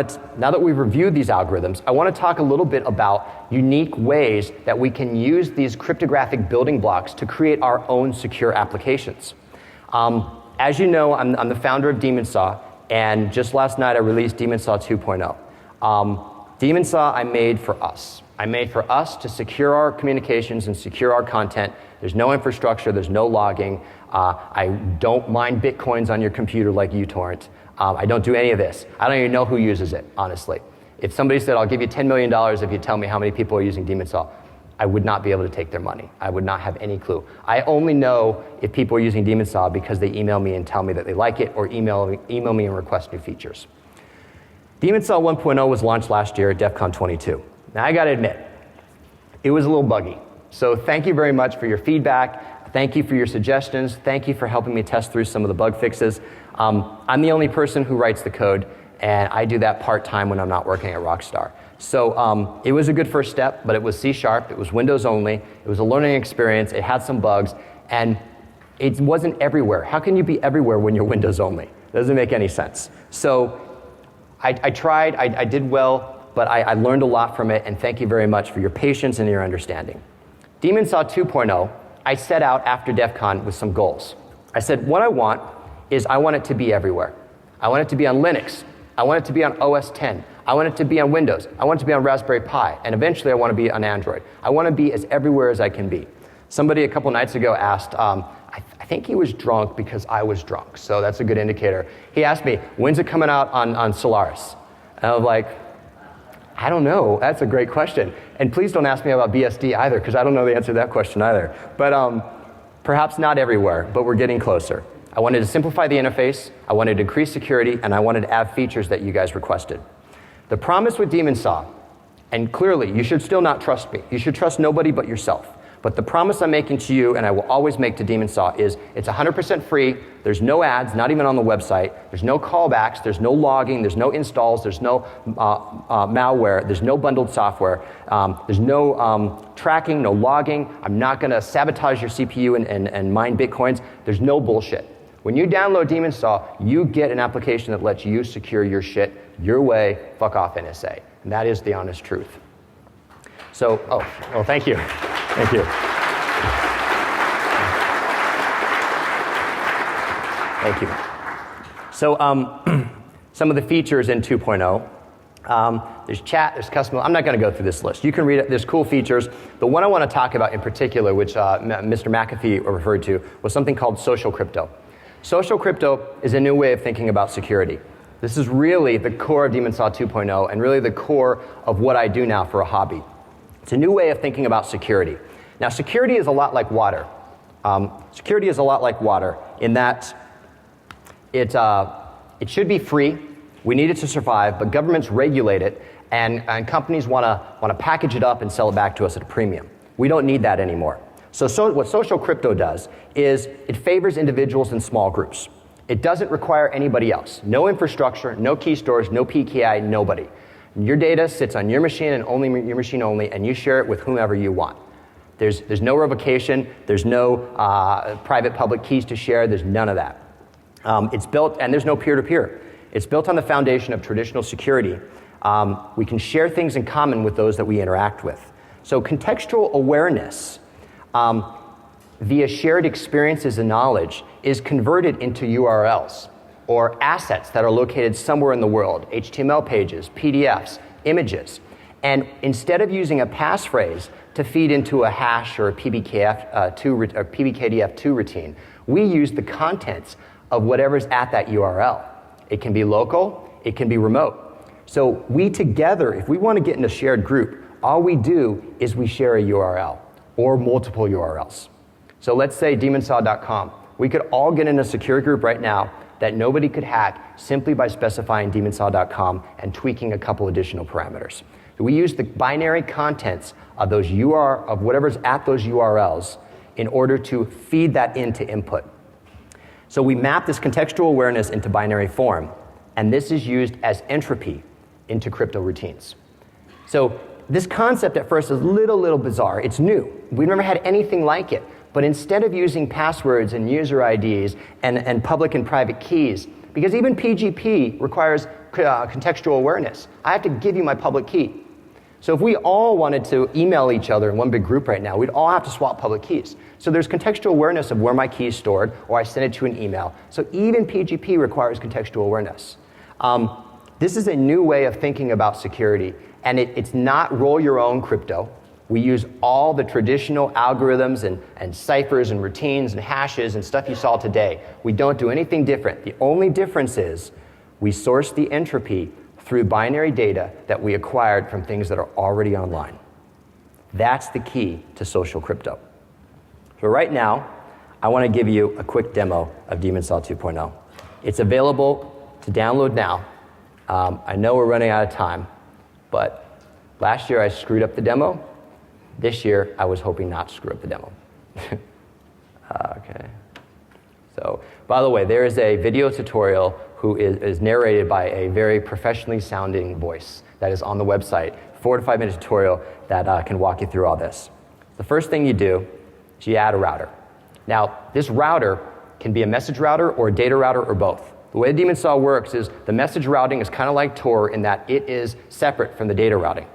that we've reviewed these algorithms, I want to talk a little bit about unique ways that we can use these cryptographic building blocks to create our own secure applications. As you know, I'm the founder of Demon Saw, and just last night I released Demon Saw 2.0. Demon Saw I made for us. I made for us to secure our communications and secure our content. There's no infrastructure, there's no logging. I don't mine bitcoins on your computer like uTorrent. I don't do any of this. I don't even know who uses it, honestly. If somebody said, I'll give you $10 million if you tell me how many people are using Demon Saw, I would not be able to take their money. I would not have any clue. I only know if people are using Demon Saw because they email me and tell me that they like it, or email me and request new features. Demon Saw 1.0 was launched last year at DEF CON 22. Now I gotta admit, it was a little buggy. So thank you very much for your feedback. Thank you for your suggestions. Thank you for helping me test through some of the bug fixes. I'm the only person who writes the code, and I do that part-time when I'm not working at Rockstar. So it was a good first step, but it was C#, it was Windows only, it was a learning experience, it had some bugs, and it wasn't everywhere. How can you be everywhere when you're Windows only? It doesn't make any sense. So I tried, I did well, but I learned a lot from it, and thank you very much for your patience and your understanding. Daemon Saw 2.0, I set out after DEF CON with some goals. I said, what I want is I want it to be everywhere. I want it to be on Linux. I want it to be on OS 10. I want it to be on Windows. I want it to be on Raspberry Pi. And eventually I want to be on Android. I want to be as everywhere as I can be. Somebody a couple nights ago asked, I think he was drunk because I was drunk. So that's a good indicator. He asked me, when's it coming out on Solaris? And I was like, I don't know. That's a great question. And please don't ask me about BSD either, because I don't know the answer to that question either. But perhaps not everywhere, but we're getting closer. I wanted to simplify the interface, I wanted to increase security, and I wanted to add features that you guys requested. The promise with Daemon Saw, and clearly you should still not trust me. You should trust nobody but yourself. But the promise I'm making to you, and I will always make to Daemon Saw, is it's 100% free. There's no ads, not even on the website. There's no callbacks. There's no logging. There's no installs. There's no malware. There's no bundled software. There's no tracking, no logging. I'm not going to sabotage your CPU and mine Bitcoins. There's no bullshit. When you download Daemon Saw, you get an application that lets you secure your shit your way, fuck off NSA. And that is the honest truth. So, well, thank you. Thank you. Thank you. So some of the features in 2.0, there's chat, there's custom. I'm not going to go through this list. You can read it. There's cool features. The one I want to talk about in particular, which Mr. McAfee referred to, was something called social crypto. Social crypto is a new way of thinking about security. This is really the core of Daemon Saw 2.0 and really the core of what I do now for a hobby. It's a new way of thinking about security. Now, security is a lot like water. Security is a lot like water in that it should be free. We need it to survive, but governments regulate it, and companies want to package it up and sell it back to us at a premium. We don't need that anymore. So what social crypto does is it favors individuals in small groups. It doesn't require anybody else. No infrastructure, no key stores, no PKI, nobody. Your data sits on your machine and only your machine only, and you share it with whomever you want. There's no revocation. There's no private public keys to share. There's none of that. It's built, and there's no peer-to-peer. It's built on the foundation of traditional security. We can share things in common with those that we interact with. So contextual awareness via shared experiences and knowledge is converted into URLs or assets that are located somewhere in the world, HTML pages, PDFs, images. And instead of using a passphrase to feed into a hash or a PBKDF2 routine, we use the contents of whatever's at that URL. It can be local, it can be remote. So we together, if we want to get in a shared group, all we do is we share a URL or multiple URLs. So let's say demonsaw.com. We could all get in a secure group right now that nobody could hack simply by specifying demonsaw.com and tweaking a couple additional parameters. So we use the binary contents of those of whatever's at those URLs in order to feed that into input. So we map this contextual awareness into binary form, and this is used as entropy into crypto routines. So this concept at first is a little bizarre. It's new. We've never had anything like it. But instead of using passwords and user IDs and public and private keys, because even PGP requires contextual awareness, I have to give you my public key. So if we all wanted to email each other in one big group right now, we'd all have to swap public keys. So there's contextual awareness of where my key is stored, or I send it to an email. So even PGP requires contextual awareness. This is a new way of thinking about security, and it's not roll your own crypto. We use all the traditional algorithms and ciphers and routines and hashes and stuff you saw today. We don't do anything different. The only difference is we source the entropy through binary data that we acquired from things that are already online. That's the key to social crypto. So right now, I want to give you a quick demo of Daemon Saw 2.0. It's available to download now. I know we're running out of time, but Last year I screwed up the demo. This year I was hoping not to screw up the demo. Okay. So, by the way, there is a video tutorial who is narrated by a very professionally sounding voice that is on the website. 4 to 5 minute tutorial that can walk you through all this. The first thing you do is you add a router. Now, this router can be a message router or a data router or both. The way Daemon Saw works is the message routing is kind of like Tor in that it is separate from the data routing.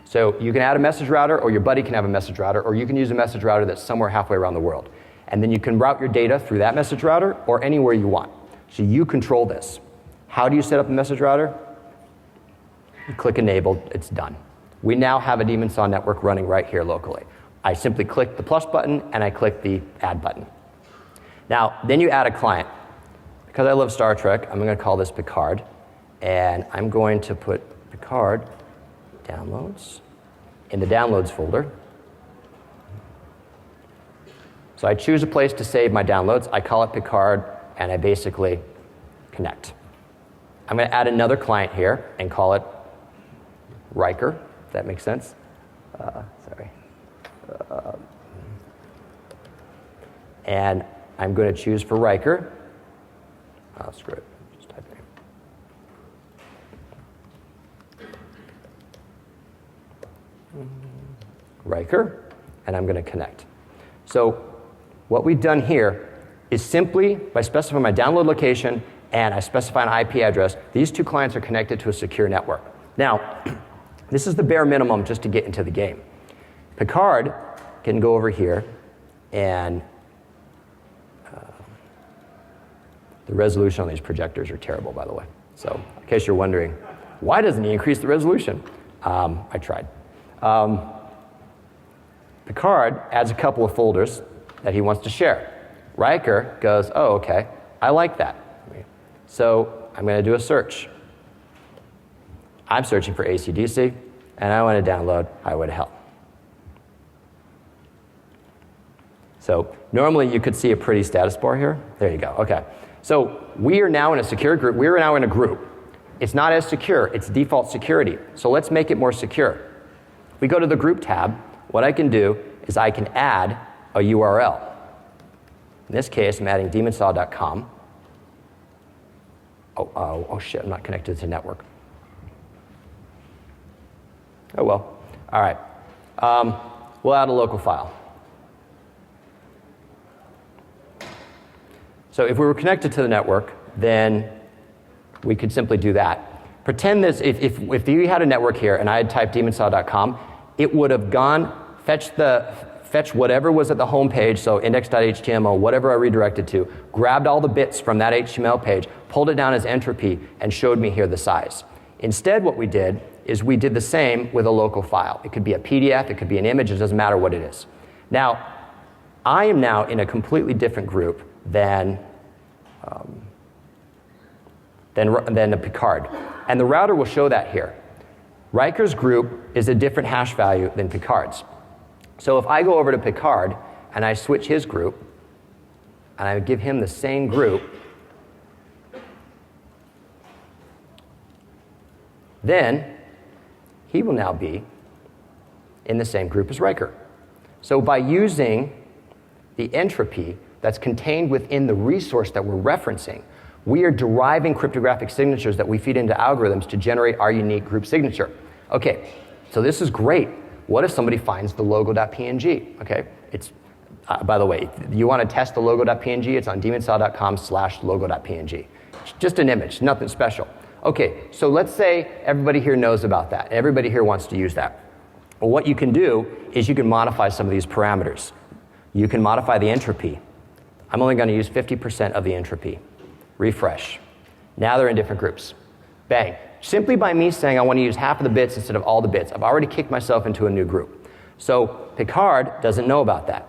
So you can add a message router, or your buddy can have a message router, or you can use a message router that's somewhere halfway around the world. And then you can route your data through that message router or anywhere you want. So you control this. How do you set up a message router? You click Enable, it's done. We now have a Daemon Saw network running right here locally. I simply click the plus button and I click the add button. Now, then you add a client. Because I love Star Trek, I'm going to call this Picard. And I'm going to put Picard downloads in the downloads folder. So I choose a place to save my downloads. I call it Picard, and I basically connect. I'm going to add another client here and call it Riker, if that makes sense. And I'm going to choose for Riker. Oh, screw it. Just type it in. Riker, and I'm going to connect. So what we've done here is simply by specifying my download location and I specify an IP address, these two clients are connected to a secure network. Now, this is the bare minimum just to get into the game. Picard can go over here and the resolution on these projectors are terrible, by the way. So in case you're wondering, why doesn't he increase the resolution? I tried. Picard adds a couple of folders that he wants to share. Riker goes, oh, okay, I like that. So I'm going to do a search. I'm searching for AC/DC, and I want to download Highway to Hell. So normally you could see a pretty status bar here. There you go, okay. So we are now in a secure group. We are now in a group. It's not as secure. It's default security. So let's make it more secure. We go to the group tab. What I can do is I can add a URL. In this case, I'm adding demonsaw.com. Oh shit, I'm not connected to the network. Oh well, all right. We'll add a local file. So if we were connected to the network, then we could simply do that. Pretend this, if you had a network here and I had typed demonsaw.com, it would have gone, fetch whatever was at the home page, so index.html, whatever I redirected to, grabbed all the bits from that HTML page, pulled it down as entropy, and showed me here the size. Instead, what we did is we did the same with a local file. It could be a PDF, it could be an image, it doesn't matter what it is. Now, I am now in a completely different group than the Picard. And the router will show that here. Riker's group is a different hash value than Picard's. So if I go over to Picard and I switch his group, and I give him the same group, then he will now be in the same group as Riker. So by using the entropy that's contained within the resource that we're referencing, we are deriving cryptographic signatures that we feed into algorithms to generate our unique group signature. Okay, so this is great. What if somebody finds the logo.png? Okay, it's, by the way, you want to test the logo.png, it's on demonsaw.com/logo.png. It's just an image, nothing special. Okay, so let's say everybody here knows about that. Everybody here wants to use that. Well, what you can do is you can modify some of these parameters. You can modify the entropy. I'm only going to use 50% of the entropy. Refresh. Now they're in different groups. Bang. Simply by me saying I want to use half of the bits instead of all the bits, I've already kicked myself into a new group. So Picard doesn't know about that.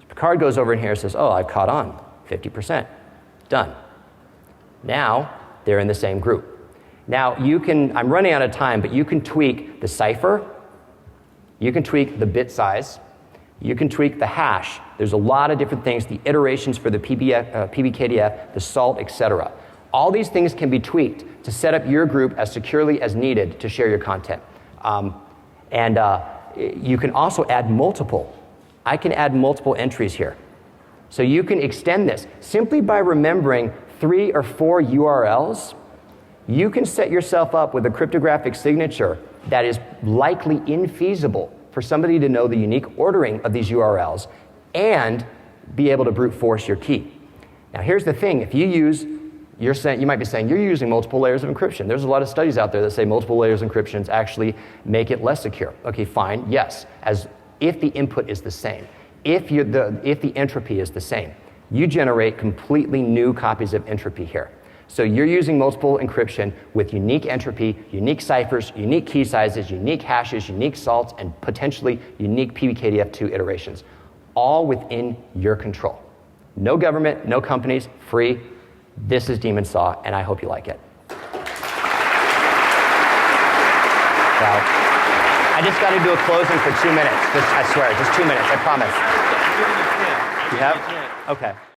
Picard goes over in here and says, oh, I've caught on. 50%. Done. Now they're in the same group. Now you can, I'm running out of time, but you can tweak the cipher, you can tweak the bit size, you can tweak the hash. There's a lot of different things, the iterations for the PBKDF, the salt, etc. All these things can be tweaked to set up your group as securely as needed to share your content. And you can also add multiple. I can add multiple entries here. So you can extend this. Simply by remembering 3 or 4 URLs, you can set yourself up with a cryptographic signature that is likely infeasible for somebody to know the unique ordering of these URLs and be able to brute force your key. Now here's the thing, if you use, you might be saying, you're using multiple layers of encryption. There's a lot of studies out there that say multiple layers of encryptions actually make it less secure. Okay, fine, yes, as if the input is the same. If the entropy is the same, you generate completely new copies of entropy here. So you're using multiple encryption with unique entropy, unique ciphers, unique key sizes, unique hashes, unique salts, and potentially unique PBKDF2 iterations, all within your control. No government, no companies, free. This is Demon Saw, and I hope you like it. So, I just got to do a closing for 2 minutes. I swear, just 2 minutes, I promise. You have? Okay.